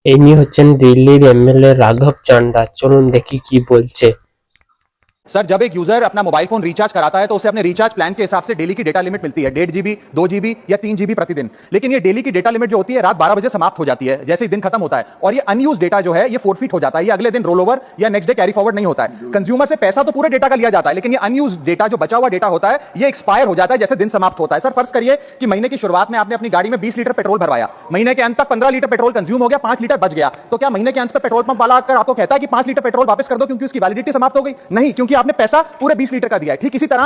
ইনি হচ্ছেন দিল্লির এমএলএ রাঘব চান্ডা। চলুন দেখি কি বলছে। सर, जब एक यूजर अपना मोबाइल फोन रिचार्ज कराता है तो उसे अपने रिचार्ज प्लान के हिसाब से डेली की डेटा लिमिट मिलती है 1.5 जीबी 2 जीबी या 3 जीबी प्रतिदिन। लेकिन ये डेली की डेटा लिमिट जो होती है रात 12 बजे समाप्त हो जाती है, जैसे ही दिन खत्म होता है, और ये अनयूज डेटा जो है ये फोरफिट हो जाता है, ये अगले दिन रोल ओवर या नेक्स्ट डे कैरी फॉरवर्ड नहीं होता है। कंज्यूमर से पैसा तो पूरे डेटा का लिया जाता है, लेकिन ये अनयूज डेटा जो बचा हुआ डेटा होता है ये एक्सपायर हो जाता है जैसे दिन समाप्त होता है। सर, फर्ज करिए कि महीने की शुरुआत में आपने अपनी गाड़ी में 20 लीटर पेट्रोल भरवाया, महीने के अंत तक 15 लीटर पेट्रोल कंज्यूम हो गया, 5 लीटर बच गया, तो क्या महीने के अंत में पेट्रोल पंप वाला आकर आपको कहता है कि 5 लीटर पेट्रोल वापस कर दो क्योंकि उसकी वैलिडिटी समाप्त हो गई? नहीं, क्योंकि आपने पैसा पूरे 20 लीटर का दिया है। ठीक इसी तरह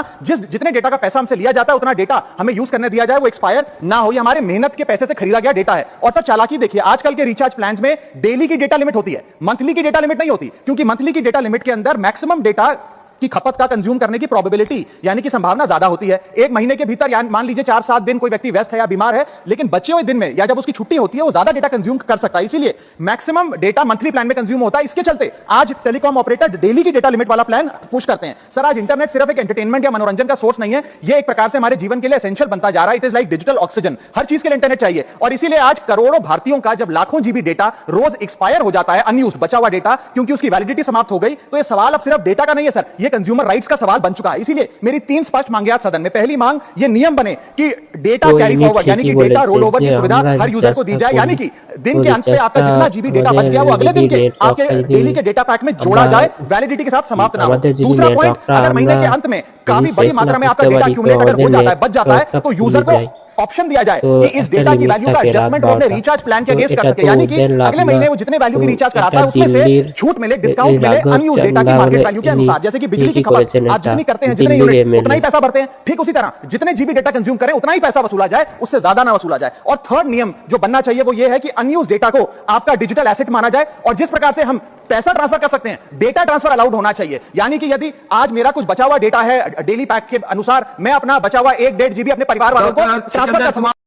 जितने डेटा का पैसा हमसे लिया जाता है उतना डेटा हमें यूज करने दिया जाए, वो एक्सपायर ना हो। ये हमारे मेहनत के पैसे से खरीदा गया डेटा है। और सर, चालाकी देखिए, आजकल के रिचार्ज प्लान्स में डेली की डेटा लिमिट होती है, मंथली की डेटा लिमिट नहीं होती, क्योंकि मंथली की डेटा लिमिट के अंदर मैक्सिमम डेटा की खपत का कंज्यूम करने की प्रोबेबिलिटी यानी कि संभावना ज्यादा होती है। एक महीने के भीतर या मान लीजिए 4-7 दिन कोई व्यक्ति व्यस्त है या बीमार है, लेकिन बचे हुए दिन में या जब उसकी छुट्टी होती है वो ज्यादा डेटा कंज्यूम कर सकता है, इसीलिए मैक्सिमम डेटा मंथली प्लान में कंज्यूम होता है। इसके चलते आज टेलीकॉम ऑपरेटर डेली की डेटा लिमिट वाला प्लान पुश करते हैं। सर, आज इंटरनेट सिर्फ एक एंटरटेनमेंट या मनोरंजन का सोर्स नहीं है, ये एक प्रकार से हमारे जीवन के लिए एसेंशियल बनता जा रहा है। It is like digital oxygen, हर चीज के लिए इंटरनेट चाहिए, और इसीलिए आज करोड़ों भारतीयों का जब लाखों जीबी डेटा रोज एक्सपायर हो जाता है, अनयूज्ड बचा हुआ डेटा, क्योंकि उसकी वैलिडिटी समाप्त हो गई, तो ये सवाल अब सिर्फ डेटा का नहीं है सर, ये कंज्यूमर राइट्स का सवाल बन चुका है। इसीलिए मेरी 3 स्पष्ट मांगे आज सदन में। पहली मांग, ये नियम बने कि डेटा कैरी फॉरवर्ड यानी कि डेटा रोल ओवर की सुविधा हर यूजर को दी जाए, यानी कि दिन के अंत पे आपका जितना जीबी डेटा बच गया वो अगले दिन के आपके डेली के डेटा पैक में जोड़ा जाए, वैलिडिटी के साथ समाप्त ना हो। दूसरा पॉइंट, अगर महीने के अंत में काफी बड़ी मात्रा में आपका डेटा एक्यूमुलेट अगर हो जाता है, बच जाता है, तो यूजर को ऑप्शन दिया जाए कि इस डेटा की वैल्यू का एडजस्टमेंट वो अपने रिचार्ज प्लान के अगेंस्ट कर सके, यानी कि अगले महीने वो जितने वैल्यू की रिचार्ज कराता है उसमें से छूट मिले, डिस्काउंट मिले अनयूज्ड डेटा की मार्केट वैल्यू के अनुसार। जैसे कि बिजली की खपत आज जितनी करते हैं, जितने यूनिट उतना ही पैसा भरते हैं, ठीक उसी तरह जितने जीबी डेटा कंज्यूम करें उतना ही पैसा वसूला जाए, उससे ज्यादा ना वसूला जाए। और थर्ड नियम जो बनना चाहिए वो ये है कि अनयूज्ड डेटा को आपका डिजिटल एसेट माना जाए, और जिस प्रकार से हम पैसा ट्रांसफर कर सकते हैं, डेटा ट्रांसफर अलाउड होना चाहिए। यानी कि यदि आज मेरा कुछ बचा हुआ डेटा है डेली पैक के अनुसार, मैं अपना बचा हुआ 1-1.5 जीबी अपने परिवार वालों को ट्रांसफर कर सकता हूं।